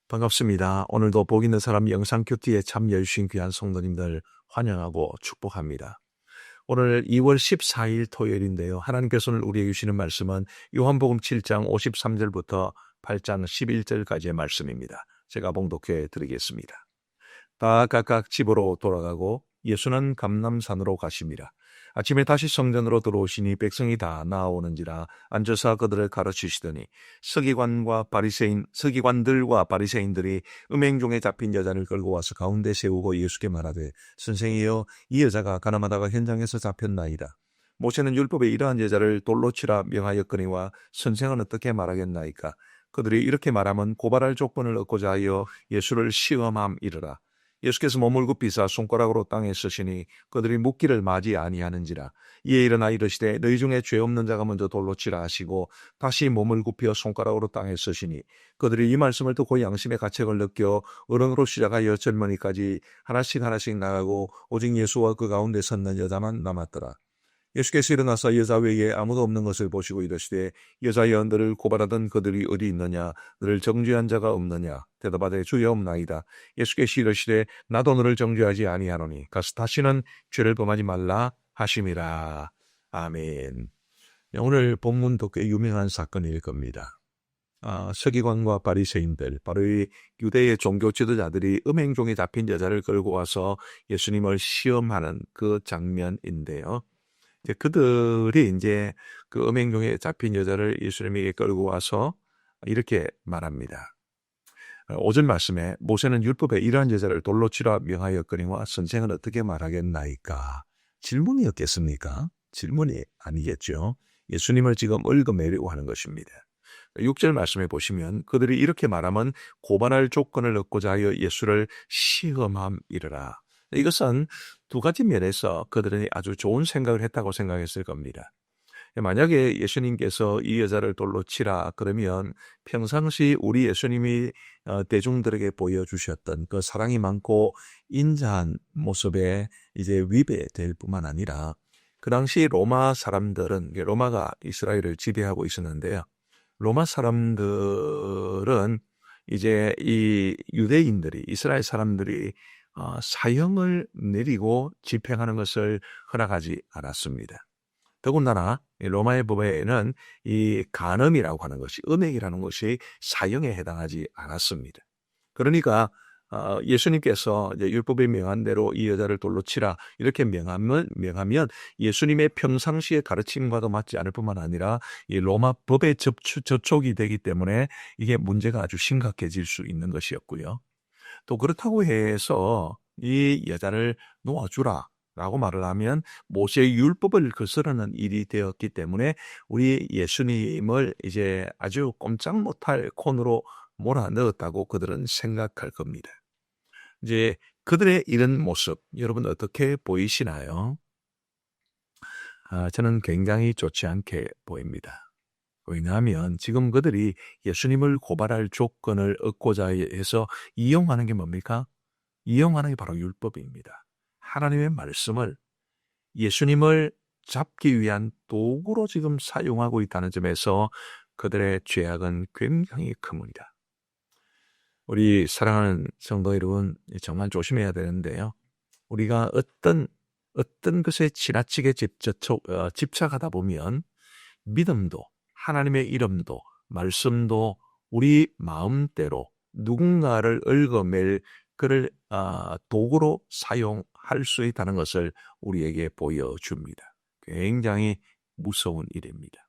반갑습니다. 오늘도 복 있는 사람 영상 큐티에 참여해 주신 귀한 성도님들 환영하고 축복합니다. 오늘 2월 14일 토요일인데요. 하나님께서 우리에게 주시는 말씀은 요한복음 7장 53절부터 8장 11절까지의 말씀입니다. 제가 봉독해 드리겠습니다. 다 각각 집으로 돌아가고 예수는 감람산으로 가심이라. 아침에 다시 성전으로 들어오시니 백성이 다 나아오는지라 앉아서 그들을 가르치시더니 서기관들과 바리새인들이 음행종에 잡힌 여자를 끌고 와서 가운데 세우고 예수께 말하되 선생이여 이 여자가 가늠하다가 현장에서 잡혔나이다. 모세는 율법에 이러한 여자를 돌로 치라 명하였거니와 선생은 어떻게 말하겠나이까. 그들이 이렇게 말하면 고발할 조건을 얻고자 하여 예수를 시험함이르라. 예수께서 몸을 굽히사 손가락으로 땅에 쓰시니 그들이 묻기를 마지 아니하는지라. 이에 일어나 이르시되 너희 중에 죄 없는 자가 먼저 돌로 치라 하시고 다시 몸을 굽혀 손가락으로 땅에 쓰시니 그들이 이 말씀을 듣고 양심의 가책을 느껴 어른으로 시작하여 젊은이까지 하나씩 나가고 오직 예수와 그 가운데 섰는 여자만 남았더라. 예수께서 일어나서 여자 외에 아무도 없는 것을 보시고 이르시되 여자여 너를 고발하던 그들이 어디 있느냐. 너를 정죄한 자가 없느냐. 대답하되 주여 없나이다. 예수께서 이르시되 나도 너를 정죄하지 아니하노니 가서 다시는 죄를 범하지 말라 하심이라. 아멘. 오늘 본문도 꽤 유명한 사건일 겁니다. 서기관과 바리새인들, 바로 이 유대의 종교 지도자들이 음행종에 잡힌 여자를 끌고 와서 예수님을 시험하는 그 장면인데요. 그들이 이제 그 음행종에 잡힌 여자를 예수님에게 끌고 와서 이렇게 말합니다. 5절 말씀에 모세는 율법에 이러한 여자를 돌로 치라 명하였거니와 선생은 어떻게 말하겠나이까. 질문이었겠습니까? 질문이 아니겠죠. 예수님을 지금 얽어매려고 하는 것입니다. 6절 말씀에 보시면 그들이 이렇게 말하면 고발할 조건을 얻고자 하여 예수를 시험함이르라. 이것은 두 가지 면에서 그들은 아주 좋은 생각을 했다고 생각했을 겁니다. 만약에 예수님께서 이 여자를 돌로 치라 그러면 평상시 우리 예수님이 대중들에게 보여주셨던 그 사랑이 많고 인자한 모습에 이제 위배될 뿐만 아니라 그 당시 로마 사람들은, 로마가 이스라엘을 지배하고 있었는데요. 로마 사람들은 이제 이 유대인들이, 이스라엘 사람들이 사형을 내리고 집행하는 것을 허락하지 않았습니다. 더군다나 로마의 법에는 이 간음이라고 하는 것이, 음행이라는 것이 사형에 해당하지 않았습니다. 그러니까 예수님께서 이제 율법에 명한 대로 이 여자를 돌로 치라 이렇게 명하면 예수님의 평상시의 가르침과도 맞지 않을 뿐만 아니라 이 로마 법에 저촉이 되기 때문에 이게 문제가 아주 심각해질 수 있는 것이었고요. 또 그렇다고 해서 이 여자를 놓아주라 라고 말을 하면 모세의 율법을 거스르는 일이 되었기 때문에 우리 예수님을 이제 아주 꼼짝 못할 콘으로 몰아넣었다고 그들은 생각할 겁니다. 이제 그들의 이런 모습 여러분 어떻게 보이시나요? 저는 굉장히 좋지 않게 보입니다. 왜냐하면 지금 그들이 예수님을 고발할 조건을 얻고자 해서 이용하는 게 뭡니까? 이용하는 게 바로 율법입니다. 하나님의 말씀을 예수님을 잡기 위한 도구로 지금 사용하고 있다는 점에서 그들의 죄악은 굉장히 큽니다. 우리 사랑하는 성도 여러분 정말 조심해야 되는데요. 우리가 어떤 것에 지나치게 집착하다 보면 믿음도 하나님의 이름도 말씀도 우리 마음대로 누군가를 얽어맬 그를 도구로 사용할 수 있다는 것을 우리에게 보여줍니다. 굉장히 무서운 일입니다.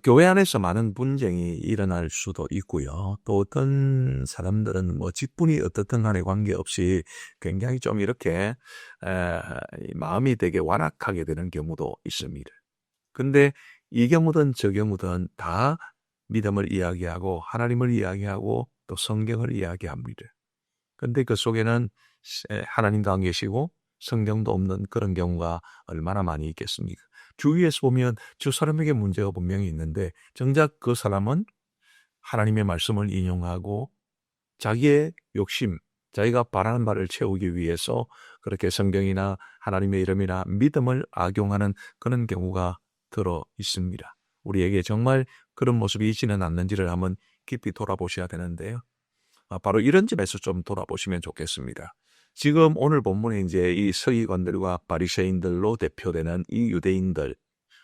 교회 안에서 많은 분쟁이 일어날 수도 있고요. 또 어떤 사람들은 직분이 어떻든 간에 관계없이 굉장히 좀 이렇게 마음이 되게 완악하게 되는 경우도 있습니다. 근데 이 경우든 저 경우든 다 믿음을 이야기하고 하나님을 이야기하고 또 성경을 이야기합니다. 근데 그 속에는 하나님도 안 계시고 성경도 없는 그런 경우가 얼마나 많이 있겠습니까? 주위에서 보면 저 사람에게 문제가 분명히 있는데 정작 그 사람은 하나님의 말씀을 인용하고 자기의 욕심, 자기가 바라는 바를 채우기 위해서 그렇게 성경이나 하나님의 이름이나 믿음을 악용하는 그런 경우가 들어 있습니다. 우리에게 정말 그런 모습이 있지는 않는지를 한번 깊이 돌아보셔야 되는데요. 바로 이런 점에서 좀 돌아보시면 좋겠습니다. 지금 오늘 본문에 이제 이 서기관들과 바리새인들로 대표되는 이 유대인들,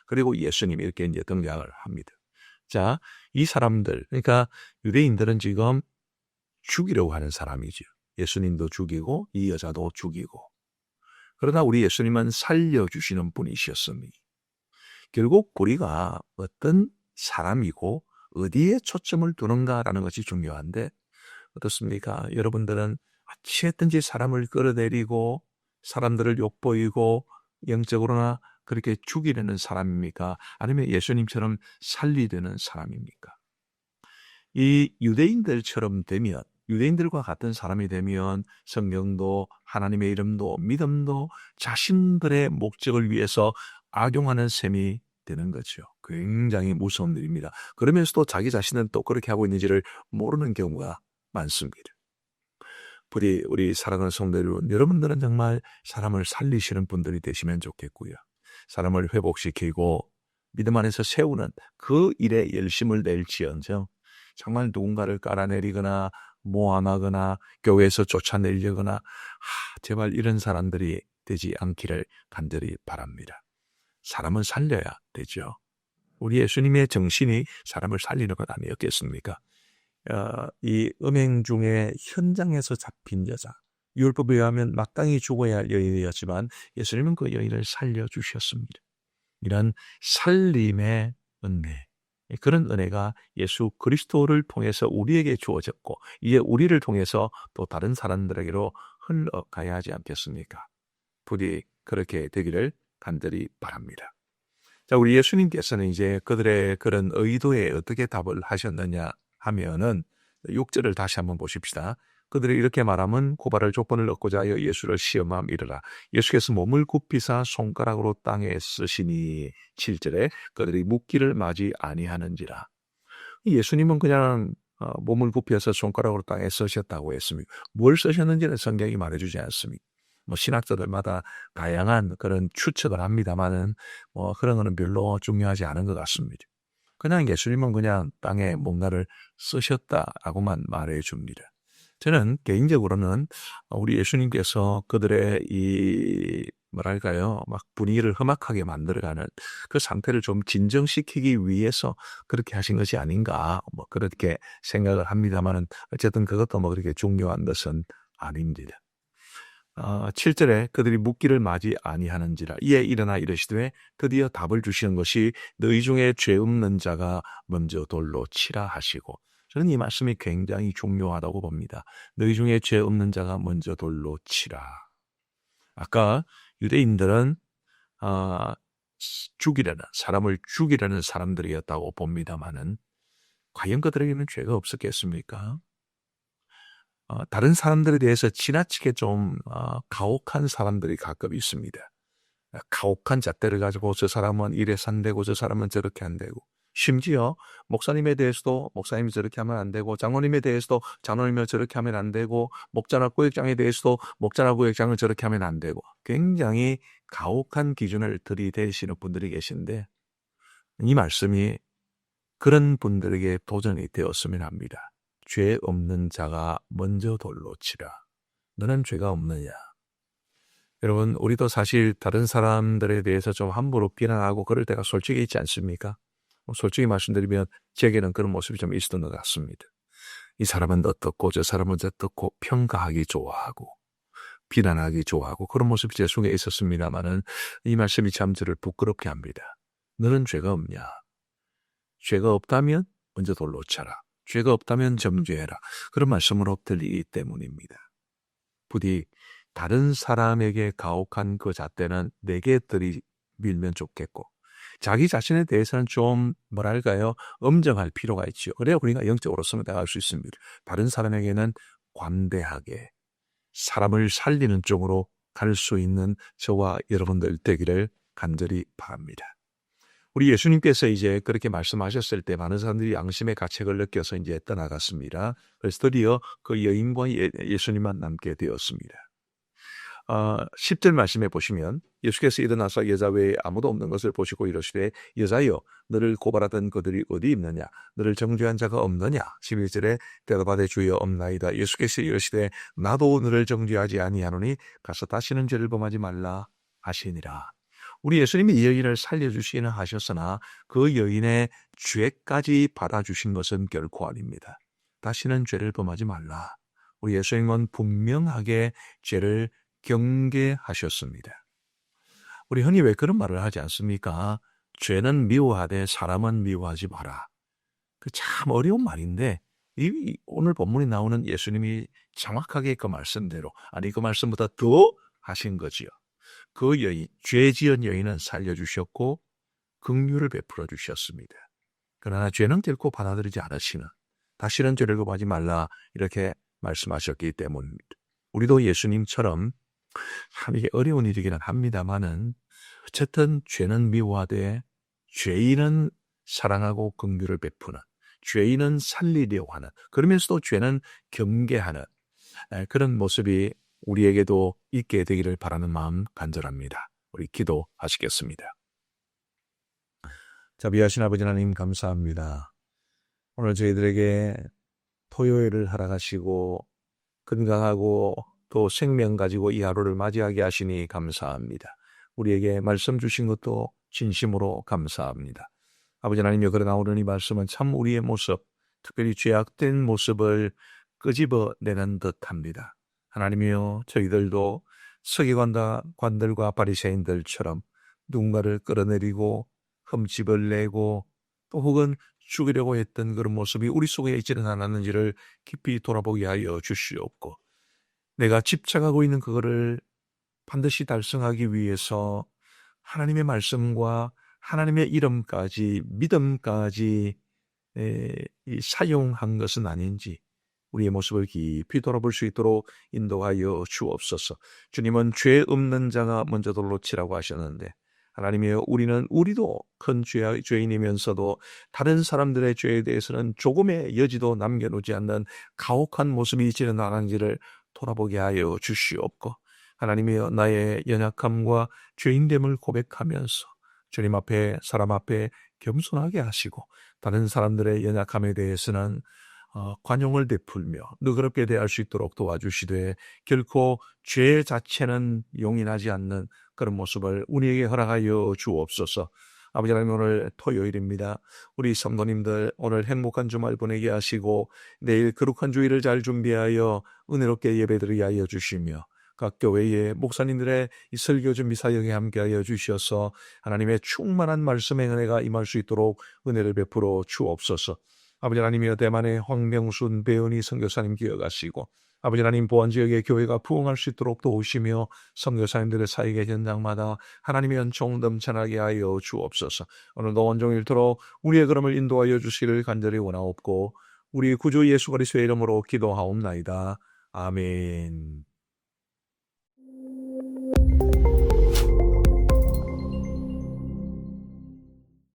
그리고 예수님이 이렇게 이제 등장을 합니다. 자, 이 사람들, 그러니까 유대인들은 지금 죽이려고 하는 사람이죠. 예수님도 죽이고 이 여자도 죽이고. 그러나 우리 예수님은 살려주시는 분이셨습니다. 결국 우리가 어떤 사람이고 어디에 초점을 두는가라는 것이 중요한데, 어떻습니까? 여러분들은 어찌했든지 사람을 끌어내리고 사람들을 욕보이고 영적으로나 그렇게 죽이려는 사람입니까? 아니면 예수님처럼 살리려는 사람입니까? 이 유대인들처럼 되면, 유대인들과 같은 사람이 되면 성경도 하나님의 이름도 믿음도 자신들의 목적을 위해서 악용하는 셈이 되는 거죠. 굉장히 무서운 일입니다. 그러면서도 자기 자신은 또 그렇게 하고 있는지를 모르는 경우가 많습니다. 부디 우리 사랑하는 성도 여러분들은 정말 사람을 살리시는 분들이 되시면 좋겠고요. 사람을 회복시키고 믿음 안에서 세우는 그 일에 열심을 낼지언정 정말 누군가를 깔아내리거나 모함하거나 교회에서 쫓아내려거나 제발 이런 사람들이 되지 않기를 간절히 바랍니다. 사람은 살려야 되죠. 우리 예수님의 정신이 사람을 살리는 것 아니었겠습니까? 이 음행 중에 현장에서 잡힌 여자, 율법에 의하면 마땅히 죽어야 할 여인이었지만 예수님은 그 여인을 살려주셨습니다. 이런 살림의 은혜, 그런 은혜가 예수 그리스도를 통해서 우리에게 주어졌고 이제 우리를 통해서 또 다른 사람들에게로 흘러가야 하지 않겠습니까? 부디 그렇게 되기를 간절히 바랍니다. 자, 우리 예수님께서는 이제 그들의 그런 의도에 어떻게 답을 하셨느냐 하면은 6절을 다시 한번 보십시다. 그들이 이렇게 말하면 고발할 조건을 얻고자 하여 예수를 시험함이르라. 예수께서 몸을 굽히사 손가락으로 땅에 쓰시니 7절에 그들이 묻기를 마지 아니하는지라. 예수님은 그냥 몸을 굽혀서 손가락으로 땅에 쓰셨다고 했습니다. 뭘 쓰셨는지는 성경이 말해주지 않습니다. 신학자들마다 다양한 그런 추측을 합니다만은 그런 거는 별로 중요하지 않은 것 같습니다. 그냥 예수님은 그냥 땅에 뭔가를 쓰셨다라고만 말해 줍니다. 저는 개인적으로는 우리 예수님께서 그들의 이 뭐랄까요, 막 분위기를 험악하게 만들어가는 그 상태를 좀 진정시키기 위해서 그렇게 하신 것이 아닌가, 그렇게 생각을 합니다만은 어쨌든 그것도 그렇게 중요한 것은 아닙니다. 7절에 그들이 묻기를 마지 아니하는지라. 이에 일어나 이르시되 드디어 답을 주시는 것이 너희 중에 죄 없는 자가 먼저 돌로 치라 하시고, 저는 이 말씀이 굉장히 중요하다고 봅니다. 너희 중에 죄 없는 자가 먼저 돌로 치라. 아까 유대인들은 사람을 죽이려는 사람들이었다고 봅니다마는 과연 그들에게는 죄가 없었겠습니까? 다른 사람들에 대해서 지나치게 좀 가혹한 사람들이 가끔 있습니다. 가혹한 잣대를 가지고 저 사람은 이래서 안 되고 저 사람은 저렇게 안 되고, 심지어 목사님에 대해서도 목사님이 저렇게 하면 안 되고, 장로님에 대해서도 장로님이 저렇게 하면 안 되고, 목자나 구역장에 대해서도 목자나 구역장을 저렇게 하면 안 되고, 굉장히 가혹한 기준을 들이대시는 분들이 계신데, 이 말씀이 그런 분들에게 도전이 되었으면 합니다. 죄 없는 자가 먼저 돌로 치라. 너는 죄가 없느냐? 여러분, 우리도 사실 다른 사람들에 대해서 좀 함부로 비난하고 그럴 때가 솔직히 있지 않습니까? 솔직히 말씀드리면 제게는 그런 모습이 좀 있었던 것 같습니다. 이 사람은 어떻고 저 사람은 어떻고 평가하기 좋아하고 비난하기 좋아하고 그런 모습이 제 속에 있었습니다마는 이 말씀이 참 저를 부끄럽게 합니다. 너는 죄가 없냐? 죄가 없다면 먼저 돌로 쳐라. 죄가 없다면 정죄해라. 그런 말씀으로 들리기 때문입니다. 부디 다른 사람에게 가혹한 그 잣대는 내게 들이밀면 좋겠고, 자기 자신에 대해서는 좀 뭐랄까요, 엄정할 필요가 있죠. 그래야 우리가 영적으로 성장할 수 있습니다. 다른 사람에게는 관대하게 사람을 살리는 쪽으로 갈 수 있는 저와 여러분들 되기를 간절히 바랍니다. 우리 예수님께서 이제 그렇게 말씀하셨을 때 많은 사람들이 양심의 가책을 느껴서 이제 떠나갔습니다. 그래서 드디어 그 여인과 예수님만 남게 되었습니다. 10절 말씀에 보시면 예수께서 일어나서 여자 외에 아무도 없는 것을 보시고 이르시되 여자여 너를 고발하던 그들이 어디 있느냐 너를 정죄한 자가 없느냐 11절에 대답하되 주여 없나이다. 예수께서 이르시되 나도 너를 정죄하지 아니하노니 가서 다시는 죄를 범하지 말라 하시니라. 우리 예수님이 이 여인을 살려주시기는 하셨으나 그 여인의 죄까지 받아주신 것은 결코 아닙니다. 다시는 죄를 범하지 말라. 우리 예수님은 분명하게 죄를 경계하셨습니다. 우리 흔히 왜 그런 말을 하지 않습니까? 죄는 미워하되 사람은 미워하지 마라. 그 참 어려운 말인데 오늘 본문에 나오는 예수님이 정확하게 그 말씀대로 아니 그 말씀보다 더 하신 거지요. 그 여인, 죄 지은 여인은 살려주셨고 긍휼을 베풀어 주셨습니다. 그러나 죄는 결코 받아들이지 않으시는 다시는 죄를 범하지 말라 이렇게 말씀하셨기 때문입니다. 우리도 예수님처럼 참 이게 어려운 일이기는 합니다만은 어쨌든 죄는 미워하되 죄인은 사랑하고 긍휼을 베푸는 죄인은 살리려고 하는 그러면서도 죄는 경계하는 그런 모습이 우리에게도 있게 되기를 바라는 마음 간절합니다. 우리 기도하시겠습니다. 자비하신 아버지 하나님 감사합니다. 오늘 저희들에게 토요일을 허락하시고 건강하고 또 생명 가지고 이 하루를 맞이하게 하시니 감사합니다. 우리에게 말씀 주신 것도 진심으로 감사합니다. 아버지 하나님여 그러나 오늘 이 말씀은 참 우리의 모습, 특별히 죄악된 모습을 끄집어내는 듯합니다. 하나님이여 저희들도 서기관들과 바리새인들처럼 누군가를 끌어내리고 흠집을 내고 또 혹은 죽이려고 했던 그런 모습이 우리 속에 있지는 않았는지를 깊이 돌아보게 하여 주시옵고 내가 집착하고 있는 그거를 반드시 달성하기 위해서 하나님의 말씀과 하나님의 이름까지 믿음까지 사용한 것은 아닌지 우리의 모습을 깊이 돌아볼 수 있도록 인도하여 주옵소서. 주님은 죄 없는 자가 먼저 돌로 치라고 하셨는데 하나님이여 우리도 큰 죄인이면서도 다른 사람들의 죄에 대해서는 조금의 여지도 남겨놓지 않는 가혹한 모습이 있지는 않은지를 돌아보게 하여 주시옵고 하나님이여 나의 연약함과 죄인됨을 고백하면서 주님 앞에 사람 앞에 겸손하게 하시고 다른 사람들의 연약함에 대해서는 관용을 베풀며 너그럽게 대할 수 있도록 도와주시되 결코 죄 자체는 용인하지 않는 그런 모습을 우리에게 허락하여 주옵소서. 아버지 하나님 오늘 토요일입니다. 우리 성도님들 오늘 행복한 주말 보내게 하시고 내일 거룩한 주일을 잘 준비하여 은혜롭게 예배드리게 하여 주시며 각 교회의 목사님들의 이 설교 준비 사역에 함께하여 주셔서 하나님의 충만한 말씀의 은혜가 임할 수 있도록 은혜를 베풀어 주옵소서. 아버지 하나님이여 대만의 황명순 배은희 선교사님 기억하시고 아버지 하나님 보안지역의 교회가 부흥할 수 있도록 도우시며 선교사님들의 사역의 현장마다 하나님의 은총 넘쳐나게 하여 주옵소서. 오늘도 온종일토록 우리의 걸음을 인도하여 주시기를 간절히 원하옵고 우리 구주 예수 그리스도의 이름으로 기도하옵나이다. 아멘.